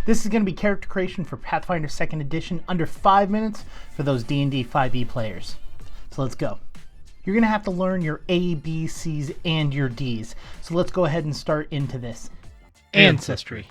This is going to be character creation for Pathfinder 2nd Edition, under 5 minutes for those D&D 5e players. So let's go. You're going to have to learn your A, B, C's, and your D's. So let's go ahead and start into this. Ancestry.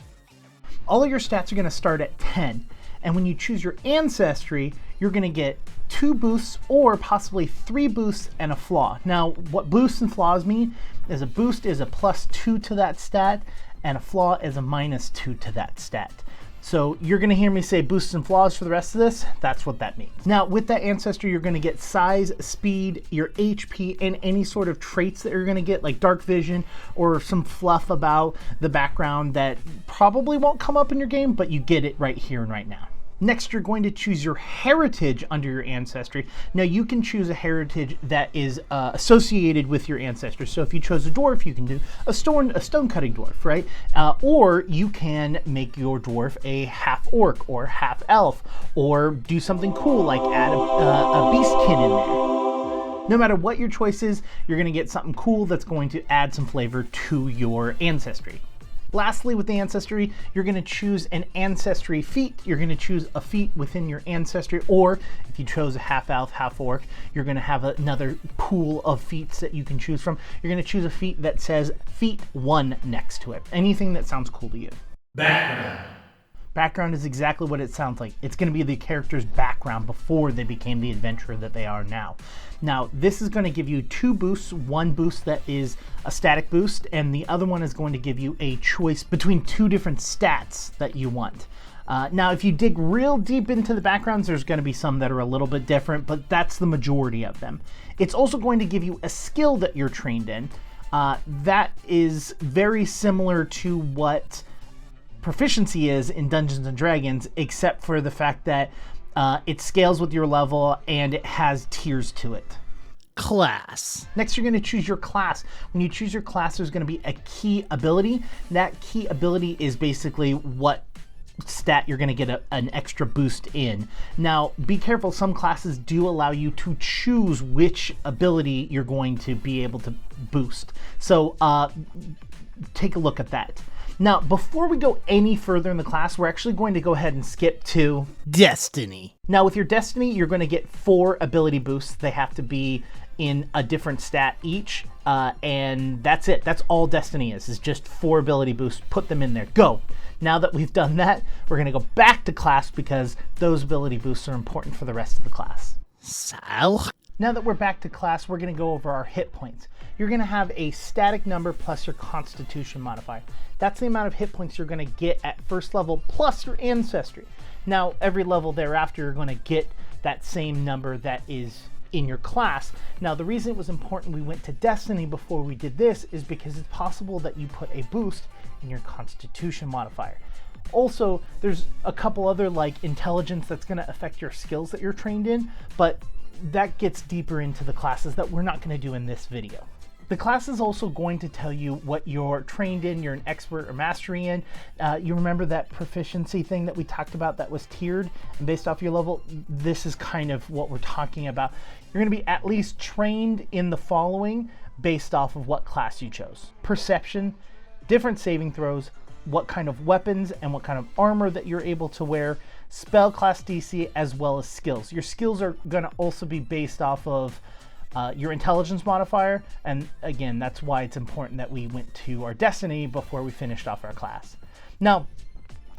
All of your stats are going to start at 10. And when you choose your ancestry, you're going to get 2 boosts or possibly 3 boosts and a flaw. Now, what boosts and flaws mean is a boost is a +2 to that stat, and a flaw is a -2 to that stat. So you're going to hear me say boosts and flaws for the rest of this. That's what that means. Now, with that ancestry, you're going to get size, speed, your HP, and any sort of traits that you're going to get, like dark vision or some fluff about the background that probably won't come up in your game, but you get it right here and right now. Next, you're going to choose your heritage under your ancestry. Now, you can choose a heritage that is associated with your ancestry. So if you chose a dwarf, you can do a stone cutting dwarf, right? Or you can make your dwarf a half orc or half elf, or do something cool like add a beastkin in there. No matter what your choice is, you're going to get something cool that's going to add some flavor to your ancestry. Lastly, with the ancestry, you're going to choose an ancestry feat. You're going to choose a feat within your ancestry, or if you chose a half elf, half orc, you're going to have another pool of feats that you can choose from. You're going to choose a feat that says feat 1 next to it. Anything that sounds cool to you. Background. Background is exactly what it sounds like. It's going to be the character's background before they became the adventurer that they are now. Now, this is going to give you 2 boosts. One boost that is a static boost, and the other one is going to give you a choice between 2 different stats that you want. Now, if you dig real deep into the backgrounds, there's going to be some that are a little bit different, but that's the majority of them. It's also going to give you a skill that you're trained in. That is very similar to what proficiency is in Dungeons and Dragons, except for the fact that it scales with your level and it has tiers to it. Class. Next, you're going to choose your class. When you choose your class, there's going to be a key ability. That key ability is basically what stat you're going to get an extra boost in. Now, be careful. Some classes do allow you to choose which ability you're going to be able to boost. So take a look at that. Now, before we go any further in the class, we're actually going to go ahead and skip to Destiny. Now, with your Destiny, you're going to get 4 ability boosts. They have to be in a different stat each, and that's it. That's all Destiny is just 4 ability boosts. Put them in there. Go. Now that we've done that, we're going to go back to class because those ability boosts are important for the rest of the class. Sal. Now that we're back to class, we're going to go over our hit points. You're going to have a static number plus your constitution modifier. That's the amount of hit points you're going to get at first level plus your ancestry. Now, every level thereafter, you're going to get that same number that is in your class. Now, the reason it was important we went to Destiny before we did this is because it's possible that you put a boost in your constitution modifier. Also, there's a couple other like intelligence that's going to affect your skills that you're trained in, but that gets deeper into the classes that we're not going to do in this video. The class is also going to tell you what you're trained in, you're an expert or mastery in. You remember that proficiency thing that we talked about that was tiered and based off your level? This is kind of what we're talking about. You're going to be at least trained in the following based off of what class you chose. Perception, different saving throws, what kind of weapons and what kind of armor that you're able to wear, spell class DC, as well as skills. Your skills are going to also be based off of your intelligence modifier, and again, that's why it's important that we went to our Destiny before we finished off our class. Now,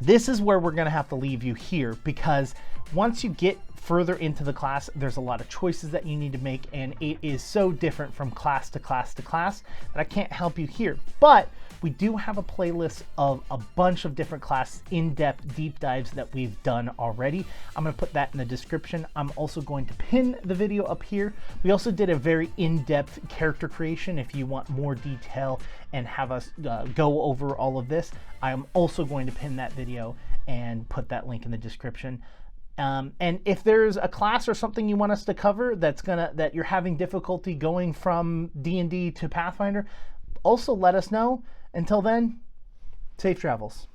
this is where we're going to have to leave you here, because once you get further into the class, there's a lot of choices that you need to make, and it is so different from class to class to class that I can't help you here. But we do have a playlist of a bunch of different class in-depth deep dives that we've done already. I'm going to put that in the description. I'm also going to pin the video up here. We also did a very in-depth character creation. If you want more detail and have us go over all of this, I am also going to pin that video and put that link in the description. And if there's a class or something you want us to cover that you're having difficulty going from D&D to Pathfinder, also let us know. Until then, safe travels.